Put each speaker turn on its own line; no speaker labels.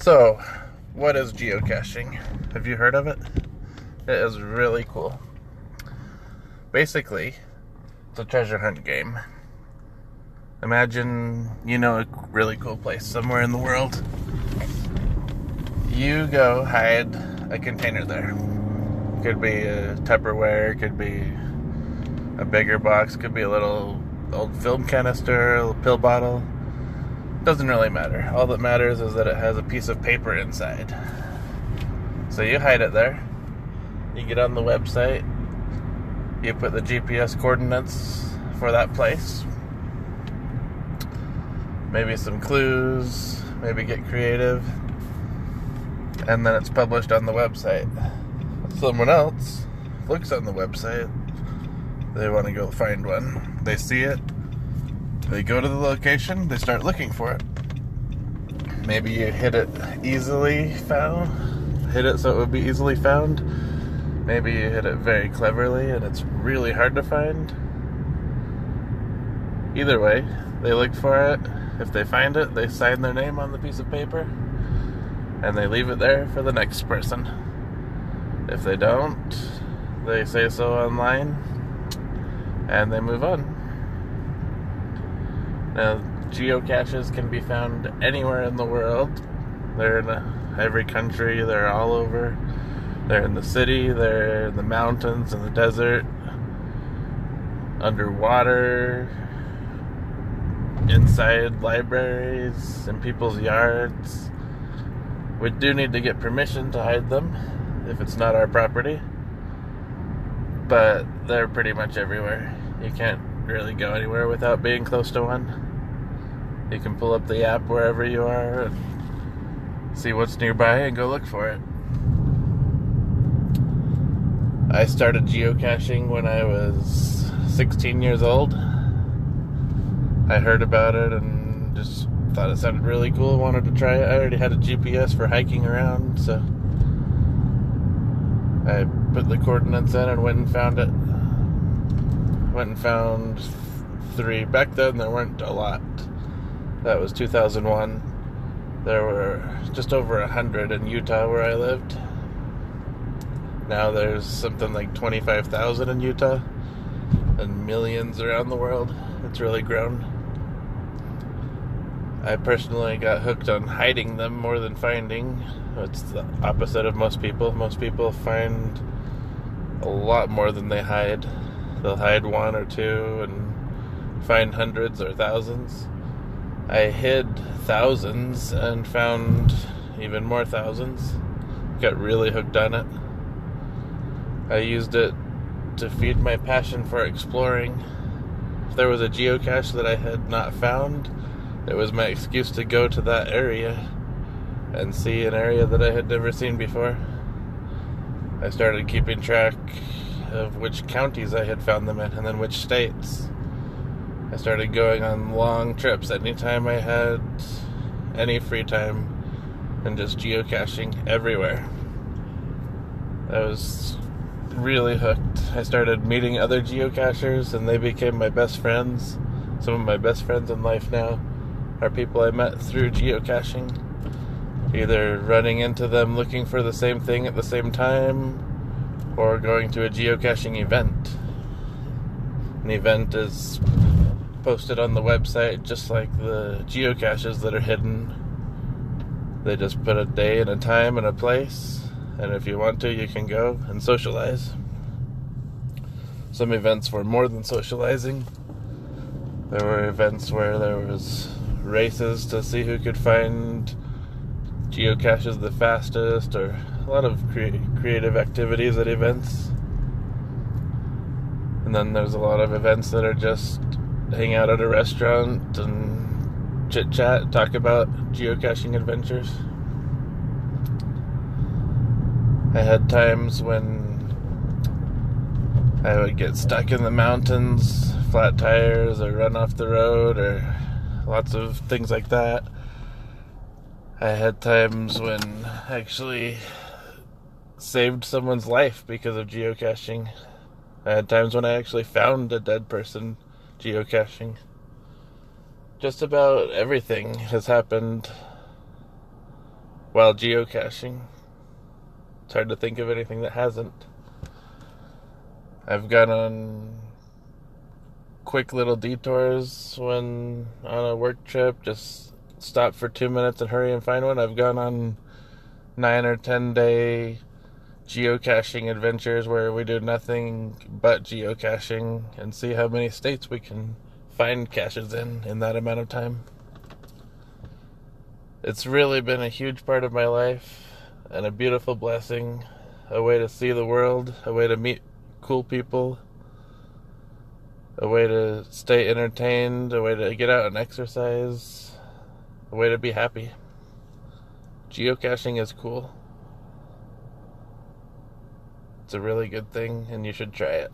So, what is geocaching? Have you heard of it? It is really cool. Basically, it's a treasure hunt game. Imagine, a really cool place somewhere in the world. You go hide a container there. Could be a Tupperware, could be a bigger box, could be a little old film canister, a little pill bottle. Doesn't really matter. All that matters is that it has a piece of paper inside. So you hide it there. You get on the website. You put the GPS coordinates for that place. Maybe some clues. Maybe get creative. And then it's published on the website. Someone else looks on the website. They want to go find one. They see it. They go to the location, they start looking for it. Maybe you hit it so it would be easily found. Maybe you hit it very cleverly and it's really hard to find. Either way, they look for it. If they find it, they sign their name on the piece of paper and they leave it there for the next person. If they don't, they say so online and they move on. Now, geocaches can be found anywhere in the world. They're in every country, they're all over. They're in the city, they're in the mountains, in the desert, underwater, inside libraries, in people's yards. We do need to get permission to hide them if it's not our property. But they're pretty much everywhere. You can't really go anywhere without being close to one. You can pull up the app wherever you are and see what's nearby and go look for it. I started geocaching when I was 16 years old. I heard about it and just thought it sounded really cool, wanted to try it. I already had a GPS for hiking around, so I put the coordinates in and went and found it. Went and found 3. Back then there weren't a lot. That was 2001. There were just over 100 in Utah where I lived. Now there's something like 25,000 in Utah and millions around the world. It's really grown. I personally got hooked on hiding them more than finding. It's the opposite of most people. Most people find a lot more than they hide. They'll hide 1 or 2 and find hundreds or thousands. I hid thousands and found even more thousands. Got really hooked on it. I used it to feed my passion for exploring. If there was a geocache that I had not found, it was my excuse to go to that area and see an area that I had never seen before. I started keeping track of which counties I had found them in and then which states. I started going on long trips anytime I had any free time and just geocaching everywhere. I was really hooked. I started meeting other geocachers and they became my best friends. Some of my best friends in life now are people I met through geocaching. Either running into them looking for the same thing at the same time or going to a geocaching event. An event is posted on the website just like the geocaches that are hidden. They just put a day and a time and a place, and if you want to, you can go and socialize. Some events were more than socializing. There were events where there was races to see who could find geocaches the fastest, or a lot of creative activities at events. And then there's a lot of events that are just hang out at a restaurant and chit-chat, talk about geocaching adventures. I had times when I would get stuck in the mountains, flat tires, or run off the road, or lots of things like that. I had times when I actually saved someone's life because of geocaching. I had times when I actually found a dead person geocaching. Just about everything has happened while geocaching. It's hard to think of anything that hasn't. I've gone on quick little detours when on a work trip, just stop for 2 minutes and hurry and find one. I've gone on 9 or 10 day geocaching adventures where we do nothing but geocaching and see how many states we can find caches in that amount of time. It's really been a huge part of my life and a beautiful blessing, a way to see the world, a way to meet cool people, a way to stay entertained, a way to get out and exercise, a way to be happy. Geocaching is cool. It's a really good thing, and you should try it.